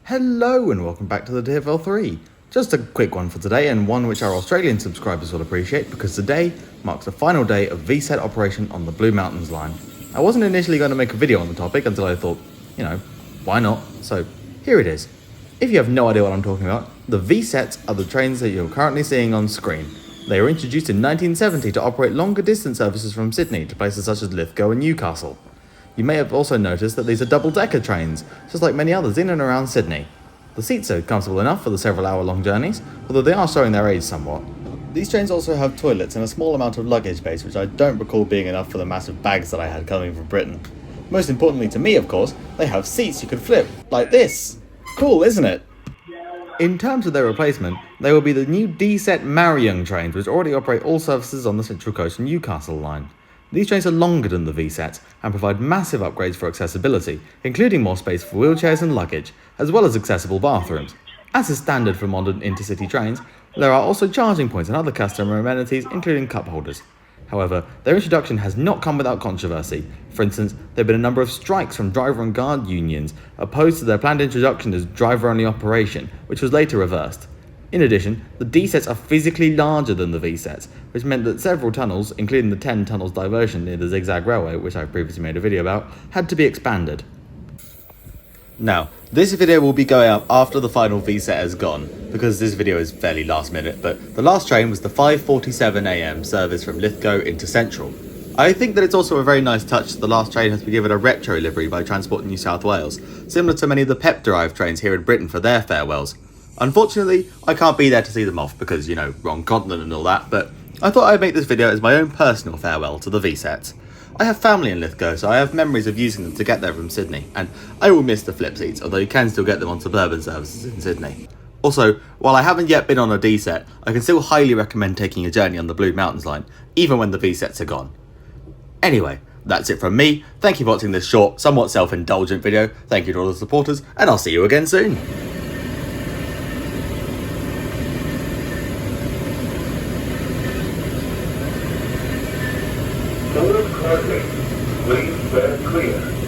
Hello and welcome back to the TFL3. Just a quick one for today, and one which our Australian subscribers will appreciate because today marks the final day of VSAT operation on the Blue Mountains line. I wasn't initially going to make a video on the topic until I thought, why not? So here it is. If you have no idea what I'm talking about, the VSATs are the trains that you're currently seeing on screen. They were introduced in 1970 to operate longer distance services from Sydney to places such as Lithgow and Newcastle. You may have also noticed that these are double-decker trains, just like many others in and around Sydney. The seats are comfortable enough for the several hour-long journeys, although they are showing their age somewhat. These trains also have toilets and a small amount of luggage space, which I don't recall being enough for the massive bags that I had coming from Britain. Most importantly to me, of course, they have seats you can flip, like this. Cool, isn't it? In terms of their replacement, they will be the new D-set Mariyung trains, which already operate all services on the Central Coast and Newcastle line. These trains are longer than the VSATs and provide massive upgrades for accessibility, including more space for wheelchairs and luggage, as well as accessible bathrooms. As is standard for modern intercity trains, there are also charging points and other customer amenities, including cup holders. However, their introduction has not come without controversy. For instance, there have been a number of strikes from driver and guard unions opposed to their planned introduction as driver-only operation, which was later reversed. In addition, the D-sets are physically larger than the V-sets, which meant that several tunnels, including the 10 tunnels diversion near the Zigzag Railway, which I've previously made a video about, had to be expanded. Now, this video will be going up after the final V-set has gone, because this video is fairly last minute, but the last train was the 5:47 AM service from Lithgow into Central. I think that it's also a very nice touch that the last train has been given a retro livery by Transport New South Wales, similar to many of the PEP-derived trains here in Britain for their farewells. Unfortunately, I can't be there to see them off because, wrong continent and all that, but I thought I'd make this video as my own personal farewell to the VSATs. I have family in Lithgow, so I have memories of using them to get there from Sydney, and I will miss the flip seats, although you can still get them on suburban services in Sydney. Also, while I haven't yet been on a D-set, I can still highly recommend taking a journey on the Blue Mountains line, even when the V-sets are gone. Anyway, that's it from me. Thank you for watching this short, somewhat self-indulgent video. Thank you to all the supporters, and I'll see you again soon. Doors closing. Please stand clear.